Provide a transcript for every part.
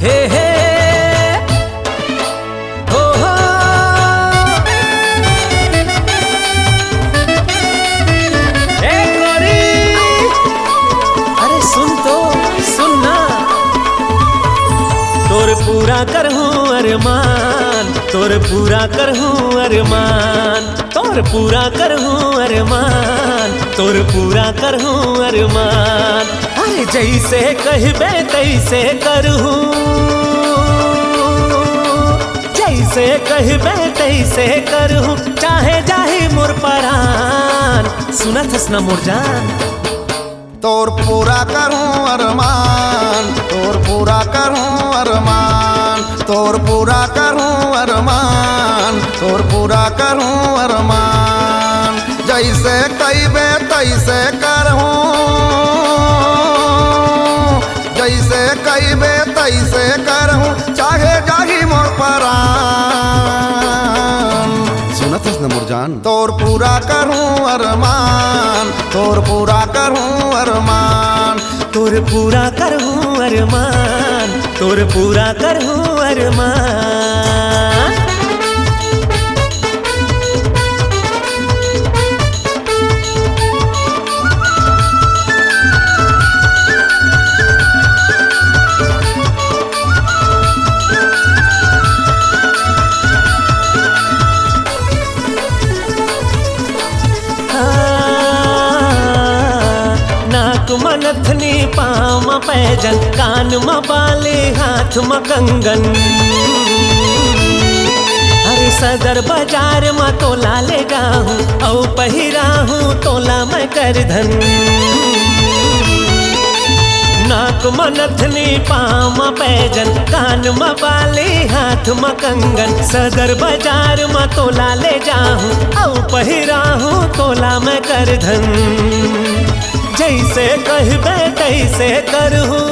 हे हो ए गोरी, अरे सुन तो सुनना, तोर पूरा करहूं अरमान, तोर पूरा करहूं अरमान, तोर पूरा करहूं अरमान, तोर पूरा करहूं अरमान। अरे जैसे कहबे तैसे करहूं, जैसे कहबे तैसे करहूं, चाहे जाही मोर परान। सुनत हस ना मोर जान, तोर पूरा करूं अरमान, तोर पूरा करूं अरमान, तोर पूरा करूं अरमान, तोर पूरा करूं अरमान। जैसे कहबे तैसे करहूं, जैसे कहबे तैसे करहूं, चाहे जाही मोर परान। सुनत हस न मोर जान, तोर पूरा करूं अरमान, तोर पूरा करूं अरमान, तोर पूरा करहूं अरमान, तोर पूरा करहूं अरमान। मनथनी पाम पैजन, कान म बाले हाथ म कंगन। अरे सदर बाजार म तोला ले जाहूं, औ पहिराहूं तोला मैं करधन। नाक म नथनी पाम पैजन, कान म बाले हाथ म कंगन। सदर बाजार म तोला ले जाहूं, औ पहिराहूं तोला मैं करधन। जैसे कहबे तैसे करहूं,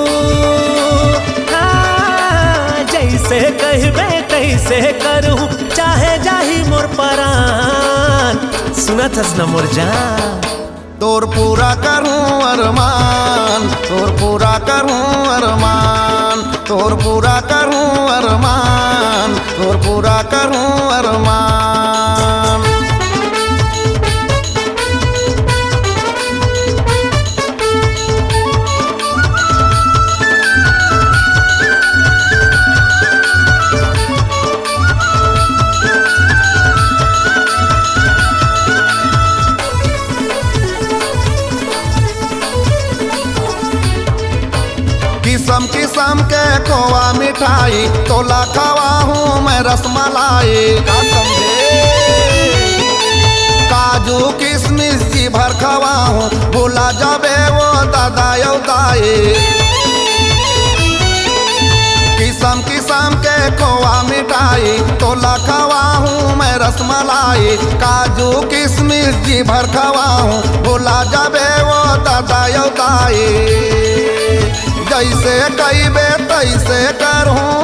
जैसे कहबे तैसे करहूं, चाहे जाही मोर परान। सुनत हस न मोर जान, तोर पूरा करूं अरमान, तोर पूरा करूं अरमान, तोर पूरा करूं अरमान, तोर पूरा करूं अरमान। किस्म किस्म के खोवा मिठाई, तोला खवा हूँ मैं रसमलाई। का समझे, काजू किशमिश जी भर खवा हूँ, भूला जाबे वो दादा यो दाई। किस्म किस्म के खोवा मिठाई, तोला खवा हूँ मैं रसमलाई। काजू किशमिश जी भर खवा हूँ, भूला जाबे वो दादा यो दाई। जैसे कहबे तैसे करहूं,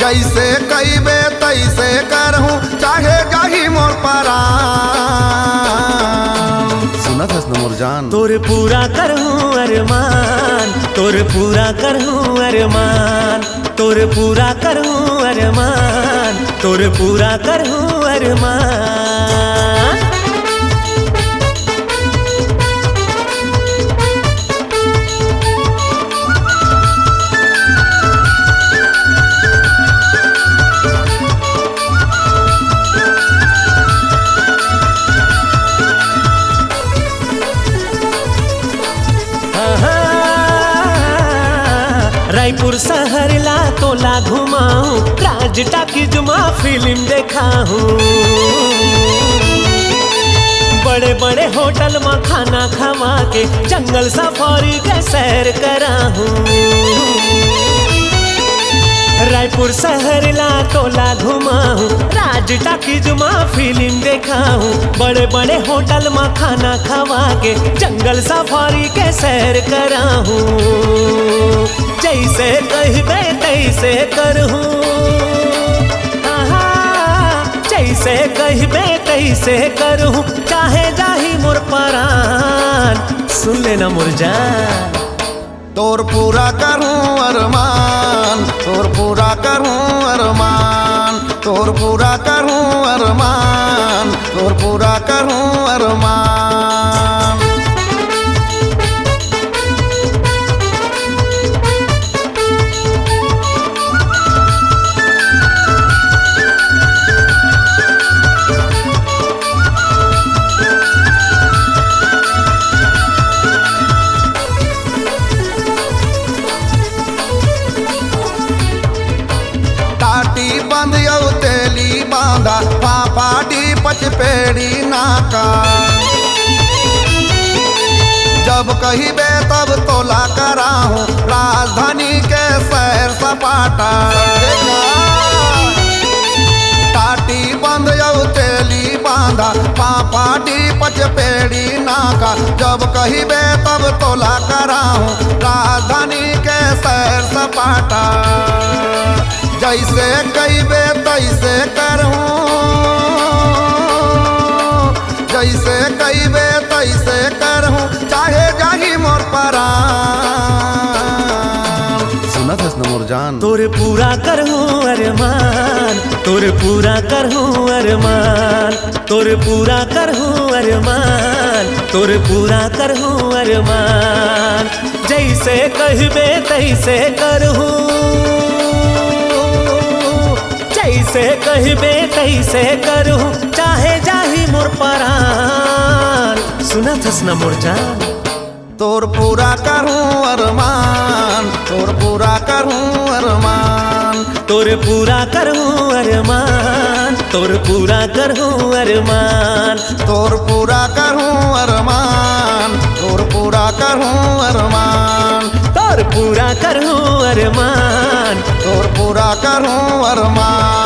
जैसे कहबे तैसे करहूं, चाहे जाही मोर परान। सुनत हस न मोर जान, तोर पूरा करहूं अरमान, तोर पूरा करहूं अरमान, तोर पूरा करहूं अरमान, तोर पूरा करहूं अरमान। रायपुर शहर ला तोला घुमाऊं, राज टाकीज में फिल्म देखाऊं। बड़े बड़े होटल में खाना खवा के, जंगल सफारी के सैर कराऊं। रायपुर शहर ला तोला घुमाऊं, राज टाकीज में फिल्म देखाऊं। बड़े बड़े होटल में खाना खवा के, जंगल सफारी के सैर कराऊं। जैसे कहबे तैसे करहूं, जैसे कहबे तैसे करहूं, चाहे जाही मोर परान। सुन लेना मोर जान, तोर पूरा करूं अरमान, तोर पूरा करूं अरमान, तोर पूरा करूं अरमान, तोर पूरा करूं अरमान। टाटी बंद यौ तेली बांधा, फाफाटी पचपेड़ी नाका। जब कहिबे तब तोला कराहूं, राजधानी के सैर सपाटा। टाटी बंद यौ तेली बांधा, फाफाटी पचपेड़ी नाका। जब कहिबे तब तोला कराहूं, राजधानी के सैर सपाटा। जैसे कहिबे तैसे करहूं, जैसे कहिबे तैसे करहूं, चाहे जाही मोर परान। सुनत हस न मोर जान। तोर पूरा करहूं अरमान, तोर पूरा करहूं अरमान, तोर पूरा करहूं अरमान, तोर पूरा करहूं अरमान। जैसे कहिबे तैसे करहूं, जैसे कहिबे तैसे करहूं, चाहे जाही मोर परान। सुनत हस न मोर जान। तोर पूरा करूं अरमान, तोर पूरा करूं अरमान, तोर पूरा करहूं अरमान, तोर पूरा करहूं अरमान, तोर पूरा करूं अरमान, तोर पूरा करूं अरमान, तोर पूरा करहूं अरमान, तोर पूरा करूं अरमान।